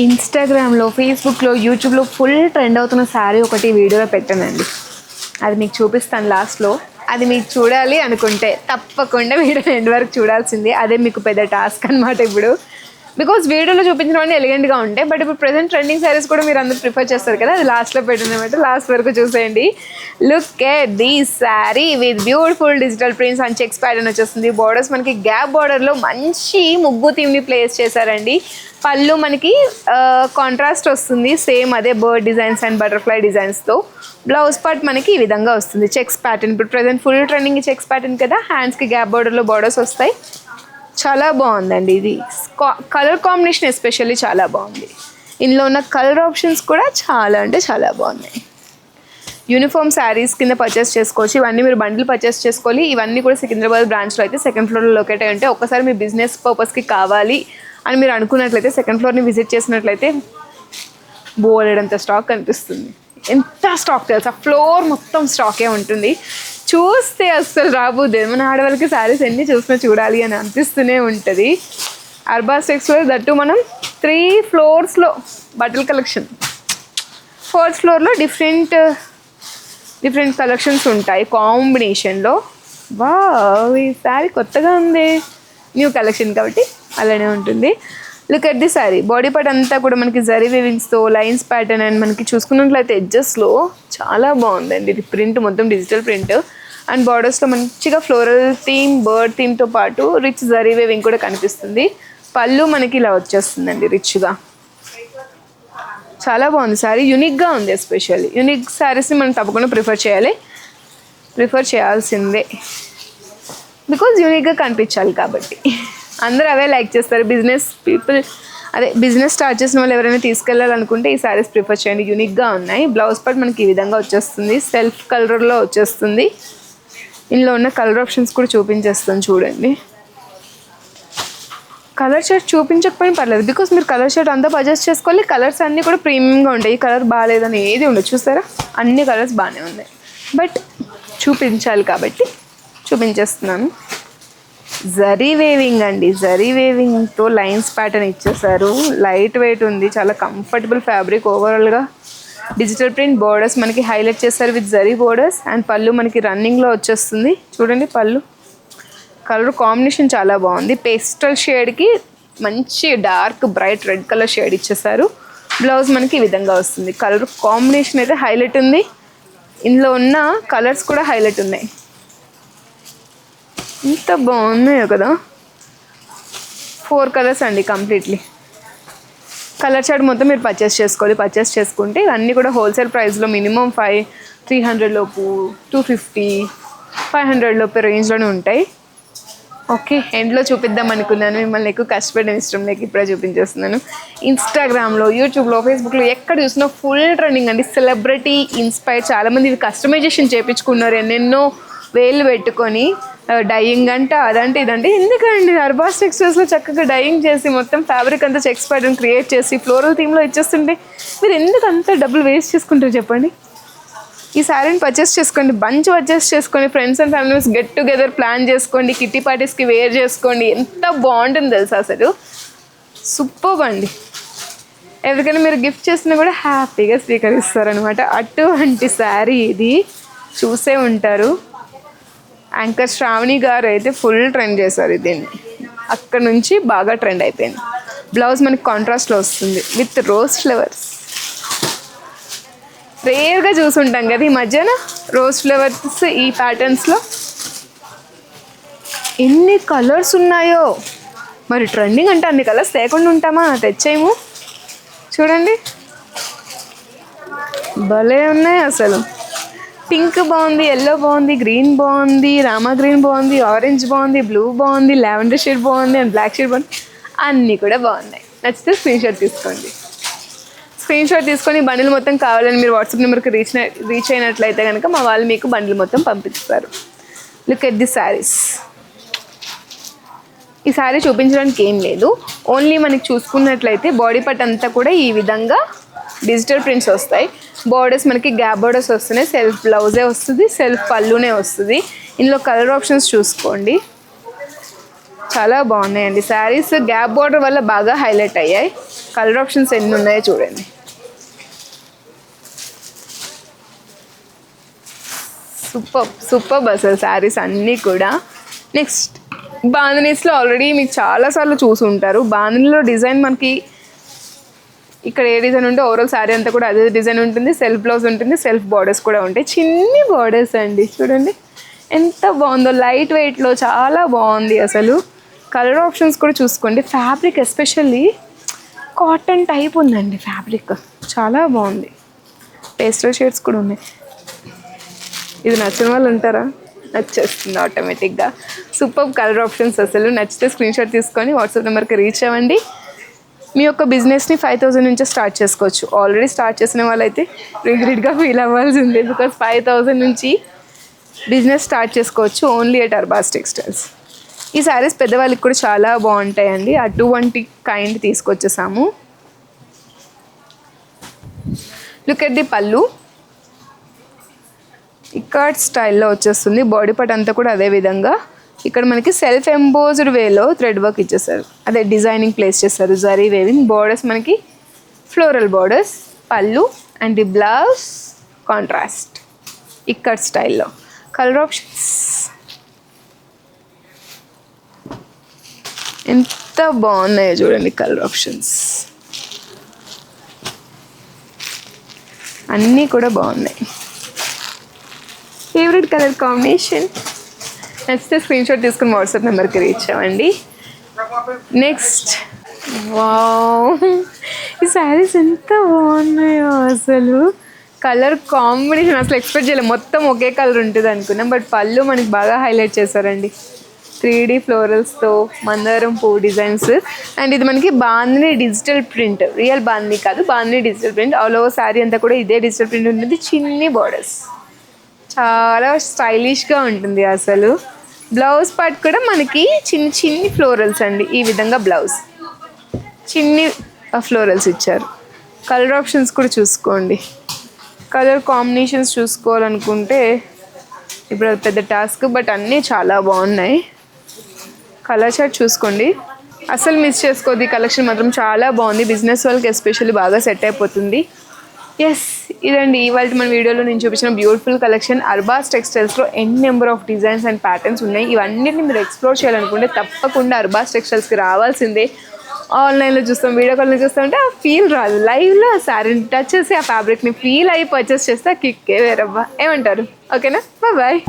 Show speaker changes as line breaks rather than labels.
ఇన్స్టాగ్రామ్లో, ఫేస్బుక్లో, యూట్యూబ్లో ఫుల్ ట్రెండ్ అవుతున్న శారీ ఒకటి వీడియోలో పెట్టానండి. అది మీకు చూపిస్తాను లాస్ట్లో. అది మీకు చూడాలి అనుకుంటే తప్పకుండా వీడియో ఎండ్ వరకు చూడాల్సిందే. అదే మీకు పెద్ద టాస్క్ అనమాట ఇప్పుడు. బికాజ్ వీడియోలో చూపించినవన్నీ ఎలిగెంట్గా ఉంటాయి, బట్ ఇప్పుడు ప్రెజెంట్ ట్రెండింగ్ శారీస్ కూడా మీరు అందరూ ప్రిఫర్ చేస్తారు కదా, అది లాస్ట్లో పెట్టినమాట. లాస్ట్ వరకు చూసేయండి. Look at the sari with beautiful digital prints and checks pattern వచ్చేస్తుంది. బార్డర్స్ మనకి గ్యాప్ బార్డర్లో మంచి ముగ్గు థీమ్ని ప్లేస్ చేశారండి. పళ్ళు మనకి కాంట్రాస్ట్ వస్తుంది, సేమ్ అదే బర్డ్ డిజైన్స్ అండ్ బటర్ఫ్లై డిజైన్స్తో. బ్లౌజ్ పార్ట్ మనకి ఈ విధంగా వస్తుంది, చెక్స్ ప్యాటర్న్. ఇప్పుడు present full trending checks pattern కదా, హ్యాండ్స్కి గ్యాప్ బార్డర్లో బార్డర్స్ వస్తాయి. చాలా బాగుందండి. ఇది కలర్ కాంబినేషన్ ఎస్పెషల్లీ చాలా బాగుంది. ఇందులో ఉన్న కలర్ ఆప్షన్స్ కూడా చాలా అంటే చాలా బాగున్నాయి. యూనిఫామ్ శారీస్ కింద పర్చేస్ చేసుకోవచ్చు. ఇవన్నీ మీరు బండిల్ పర్చేస్ చేసుకోవాలి. ఇవన్నీ కూడా సికింద్రాబాద్ బ్రాంచ్లో అయితే సెకండ్ ఫ్లోర్లో లొకేట్ అయి ఉంటాయి. ఒక్కసారి మీ బిజినెస్ పర్పస్కి కావాలి అని మీరు అనుకున్నట్లయితే సెకండ్ ఫ్లోర్ని విజిట్ చేసినట్లయితే బోలెడంత స్టాక్ కనిపిస్తుంది. ఎంత స్టాక్ తెలుసా, ఫ్లోర్ మొత్తం స్టాకే ఉంటుంది. చూస్తే అస్సలు రాబోద్దు. మన ఆడవాళ్ళకి శారీస్ ఎన్ని చూసినా చూడాలి అని అనిపిస్తూనే ఉంటుంది. అర్బాస్ టెక్స్లో దట్టు మనం 3 ఫ్లోర్స్లో బట్టల కలెక్షన్, 4th ఫ్లోర్లో డిఫరెంట్ కలెక్షన్స్ ఉంటాయి కాంబినేషన్లో. వా, ఈ శారీ కొత్తగా ఉంది, న్యూ కలెక్షన్ కాబట్టి అలానే ఉంటుంది. Look at the sari. Body part అంతా కూడా మనకి జరీ వీవింగ్స్తో లైన్స్ ప్యాటర్న్ అండ్ మనకి చూసుకున్నట్లయితే ఎడ్జెస్లో చాలా బాగుందండి. ఇది ప్రింట్ మొత్తం డిజిటల్ ప్రింట్ అండ్ బార్డర్స్లో మంచిగా ఫ్లోరల్ థీమ్, బర్డ్ థీమ్తో పాటు రిచ్ జరీ వీవింగ్ కూడా కనిపిస్తుంది. పళ్ళు మనకి ఇలా వచ్చేస్తుందండి రిచ్గా. చాలా బాగుంది శారీ, యూనిక్గా ఉంది. ఎస్పెషల్లీ యూనిక్ శారీస్ని మనం తప్పకుండా ప్రిఫర్ చేయాల్సిందే. బికాజ్ యూనిక్గా కనిపించాలి కాబట్టి. అందరూ అవే లైక్ చేస్తారు. బిజినెస్ స్టార్ట్ చేసిన వాళ్ళు ఎవరైనా తీసుకెళ్ళాలనుకుంటే ఈ శారీస్ ప్రిఫర్ చేయండి, యూనిక్గా ఉన్నాయి. బ్లౌజ్ పార్ట్ మనకి ఈ విధంగా వచ్చేస్తుంది, సెల్ఫ్ కలర్లో వచ్చేస్తుంది. ఇందులో ఉన్న కలర్ ఆప్షన్స్ కూడా చూపించేస్తాను చూడండి. కలర్ షర్ట్ చూపించకపోయినా పర్లేదు, బికాస్ మీరు కలర్ షర్ట్ అంతా పర్చేస్ చేసుకోవాలి. కలర్స్ అన్నీ కూడా ప్రీమియంగా ఉంటాయి. ఈ కలర్ బాగాలేదని ఏది ఉండదు. చూసారా, అన్ని కలర్స్ బాగానే ఉన్నాయి, బట్ చూపించాలి కాబట్టి చూపించేస్తున్నాను. జరీ వేవింగ్ అండి, జరీ వేవింగ్తో లైన్స్ ప్యాటర్న్ ఇచ్చేసారు. లైట్ వెయిట్ ఉంది, చాలా కంఫర్టబుల్ ఫ్యాబ్రిక్. ఓవరాల్గా డిజిటల్ ప్రింట్ బోర్డర్స్ మనకి హైలైట్ చేస్తారు విత్ జరీ బోర్డర్స్ అండ్ పళ్ళు మనకి రన్నింగ్లో వచ్చేస్తుంది. చూడండి, పళ్ళు కలర్ కాంబినేషన్ చాలా బాగుంది. పేస్టల్ షేడ్కి మంచి dark bright red colour shade ఇచ్చేసారు. బ్లౌజ్ మనకి ఈ విధంగా వస్తుంది. కలర్ కాంబినేషన్ అయితే హైలైట్ ఉంది. ఇందులో ఉన్న కలర్స్ కూడా హైలైట్ ఉన్నాయి. ఇంత బాగున్నాయో కదా. 4 కలర్స్ అండి కంప్లీట్లీ. కలర్ చార్ట్ మొత్తం మీరు పర్చేస్ చేసుకోవాలి. పర్చేస్ చేసుకుంటే ఇవన్నీ కూడా హోల్సేల్ ప్రైస్లో మినిమం 300 లోపు, 250, 500 లోపు రేంజ్లోనే ఉంటాయి. ఓకే, ఎండ్లో చూపిద్దాం అనుకున్నాను, మిమ్మల్ని ఎక్కువ కష్టపడడం ఇష్టం లేక ఇప్పుడే చూపించేస్తున్నాను. ఇన్స్టాగ్రామ్లో, యూట్యూబ్లో, ఫేస్బుక్లో ఎక్కడ చూసినా ఫుల్ ట్రెండింగ్ అండి. సెలబ్రిటీ ఇన్స్పైర్ చాలామంది ఇవి కస్టమైజేషన్ చేయించుకున్నారు ఎన్నెన్నో వేలు పెట్టుకొని. డైయింగ్ అంట, అదంటే ఇదంటే. ఎందుకండి అర్బాస్ టెక్స్టైల్స్లో చక్కగా డైయింగ్ చేసి మొత్తం ఫ్యాబ్రిక్ అంతా చెక్స్ ప్యాటర్న్ క్రియేట్ చేసి ఫ్లోరల్ థీమ్లో ఇచ్చేస్తుంటే మీరు ఎందుకు అంత డబ్బులు వేస్ట్ చేసుకుంటారు చెప్పండి. ఈ శారీని పర్చేస్ చేసుకోండి, బంచ్ పర్చేస్ చేసుకోండి, friends and families get together plan చేసుకోండి, కిట్టి పార్టీస్కి వేర్ చేసుకోండి. ఎంత బాగుంటుంది తెలుసా, అసలు సూపర్ అండి. ఎవరికైనా మీరు గిఫ్ట్ చేసినా కూడా హ్యాపీగా స్వీకరిస్తారనమాట. అటువంటి శారీ ఇది, చూసే ఉంటారు. యాంకర్ శ్రావణి గారు అయితే ఫుల్ ట్రెండ్ చేశారు దీన్ని, అక్కడ నుంచి బాగా ట్రెండ్ అయిపోయింది. బ్లౌజ్ మనకి కాంట్రాస్ట్లో వస్తుంది విత్ రోజ్ ఫ్లవర్స్. రేర్గా చూసుంటాం కదా ఈ మధ్యన రోజ్ ఫ్లవర్స్ ఈ ప్యాటర్న్స్లో. ఎన్ని కలర్స్ ఉన్నాయో, మరి ట్రెండింగ్ అంటే అన్ని కలర్స్ లేకుండా ఉంటామా, తెచ్చేయము. చూడండి, భలే ఉన్నాయి అసలు. పింక్ బాగుంది, ఎల్లో బాగుంది, గ్రీన్ బాగుంది, రామా గ్రీన్ బాగుంది, ఆరెంజ్ బాగుంది, బ్లూ బాగుంది, లావెండర్ షేడ్ బాగుంది అండ్ బ్లాక్ షేడ్ బాగుంది. అన్నీ కూడా బాగున్నాయి. నచ్చితే స్క్రీన్ షాట్ తీసుకోండి. స్క్రీన్ షాట్ తీసుకొని బండిల్ మొత్తం కావాలని మీరు వాట్సాప్ నెంబర్కి రీచ్ అయినట్లయితే కనుక మా వాళ్ళు మీకు బండిల్ మొత్తం పంపిస్తారు. Look at the saris. ఈ శారీ చూపించడానికి ఏం లేదు, ఓన్లీ మనకి చూసుకున్నట్లయితే బాడీ పార్ట్ అంతా కూడా ఈ విధంగా డిజిటల్ ప్రింట్స్ వస్తాయి. బోర్డర్స్ మనకి గ్యాప్ బోర్డర్స్ వస్తున్నాయి. సెల్ఫ్ బ్లౌజే వస్తుంది, సెల్ఫ్ పళ్ళునే వస్తుంది. ఇందులో కలర్ ఆప్షన్స్ చూసుకోండి. చాలా బాగున్నాయండి శారీస్. గ్యాప్ బార్డర్ వల్ల బాగా హైలైట్ అయ్యాయి. కలర్ ఆప్షన్స్ ఎన్ని ఉన్నాయో చూడండి. సూపర్ అసలు శారీస్ అన్నీ కూడా. నెక్స్ట్ బాందినీస్లో ఆల్రెడీ మీకు చాలాసార్లు చూసి ఉంటారు. బాందినీలో డిజైన్ మనకి ఇక్కడ ఏ డిజైన్ ఉంటే ఓవరాల్ శారీ అంతా కూడా అదే డిజైన్ ఉంటుంది. సెల్ఫ్ బ్లౌజ్ ఉంటుంది, సెల్ఫ్ బార్డర్స్ కూడా ఉంటాయి. చిన్ని బార్డర్స్ అండి, చూడండి ఎంత బాగుందో. లైట్ వెయిట్లో చాలా బాగుంది అసలు. కలర్ ఆప్షన్స్ కూడా చూసుకోండి. ఫ్యాబ్రిక్ ఎస్పెషల్లీ కాటన్ టైప్ ఉందండి ఫ్యాబ్రిక్, చాలా బాగుంది. పేస్టల్ షేడ్స్ కూడా ఉన్నాయి. ఇది నచ్చిన వాళ్ళు ఉంటారా? నచ్చేస్తుంది ఆటోమేటిక్గా. సూపర్ కలర్ ఆప్షన్స్ అసలు. నచ్చితే స్క్రీన్ షాట్ తీసుకొని వాట్సాప్ నెంబర్కి రీచ్ అవ్వండి. మీ యొక్క బిజినెస్ని 5,000 నుంచే స్టార్ట్ చేసుకోవచ్చు. ఆల్రెడీ స్టార్ట్ చేసిన వాళ్ళైతే రిగ్రెట్గా ఫీల్ అవ్వాల్సిందే, బికాస్ 5,000 నుంచి బిజినెస్ స్టార్ట్ చేసుకోవచ్చు ఓన్లీ ఎట్ అర్బాస్ టెక్స్టైల్స్. ఈ శారీస్ పెద్దవాళ్ళకి కూడా చాలా బాగుంటాయండి. అటువంటి కైండ్ తీసుకొచ్చేసాము. లుక్ ఎట్ ది పళ్ళు. ఇక్కట్ స్టైల్లో వచ్చేస్తుంది. బాడీ పార్ట్ అంతా కూడా అదే విధంగా. ఇక్కడ మనకి సెల్ఫ్ ఎంబోజ్డ్ వేలో థ్రెడ్ వర్క్ ఇచ్చేసారు, అదే డిజైనింగ్ ప్లేస్ చేస్తారు. జరీ వేవింగ్ బోర్డర్స్, మనకి floral borders. Pallu and the blouse contrast ikat స్టైల్లో. కలర్ ఆప్షన్స్ ఎంత బాగున్నాయో చూడండి. కలర్ ఆప్షన్స్ అన్నీ కూడా బాగున్నాయి. ఫేవరెట్ కలర్ కాంబినేషన్ నచ్చితే స్క్రీన్ షాట్ తీసుకుని వాట్సాప్ నెంబర్కి రీచ్ అవ్వండి. నెక్స్ట్ వావ్, ఈ శారీస్ ఎంత బాగున్నాయో అసలు. కలర్ కాంబినేషన్ అసలు ఎక్స్పెక్ట్ చేయలేదు. మొత్తం ఒకే కలర్ ఉంటుంది అనుకున్నాం, బట్ పళ్ళు మనకి బాగా హైలైట్ చేశారండి. 3D ఫ్లోరల్స్తో మందారం పువ్వు డిజైన్స్. అండ్ ఇది మనకి bandhani digital print, real bandhani కాదు, bandhani digital print. All over sari అంతా కూడా ఇదే డిజిటల్ ప్రింట్ ఉంటుంది. చిన్ని బార్డర్స్, చాలా స్టైలిష్గా ఉంటుంది అసలు. బ్లౌజ్ పార్ట్ కూడా మనకి చిన్ని ఫ్లోరల్స్ అండి. ఈ విధంగా బ్లౌజ్ చిన్ని ఫ్లోరల్స్ ఇచ్చారు. కలర్ ఆప్షన్స్ కూడా చూసుకోండి. కలర్ కాంబినేషన్స్ చూసుకోవాలనుకుంటే ఇప్పుడు అది పెద్ద టాస్క్, బట్ అన్నీ చాలా బాగున్నాయి. కలర్ చార్ట్ చూసుకోండి, అసలు మిస్ చేసుకోవద్దు. ఈ కలెక్షన్ మాత్రం చాలా బాగుంది. బిజినెస్ వాళ్ళకి ఎస్పెషల్లీ బాగా సెట్ అయిపోతుంది. ఎస్, ఇదండి ఇవాళ మన వీడియోలో నేను చూపించిన బ్యూటిఫుల్ కలెక్షన్. అర్బాస్ టెక్స్టైల్స్లో number of designs and patterns ఉన్నాయి. ఇవన్నిటిని మీరు ఎక్స్ప్లోర్ చేయాలనుకుంటే తప్పకుండా అర్బాస్ టెక్స్టైల్స్కి రావాల్సిందే. ఆన్లైన్లో చూస్తాం, వీడియో కాల్లో చూస్తామంటే ఆ ఫీల్ రాదు. లైవ్లో ఆ శారీని టచ్ చేసి ఆ ఫ్యాబ్రిక్ని ఫీల్ అయ్యి పర్చేస్ చేస్తే ఆ కిక్కే వేరబ్బా. ఏమంటారు? ఓకేనా? బాయ్.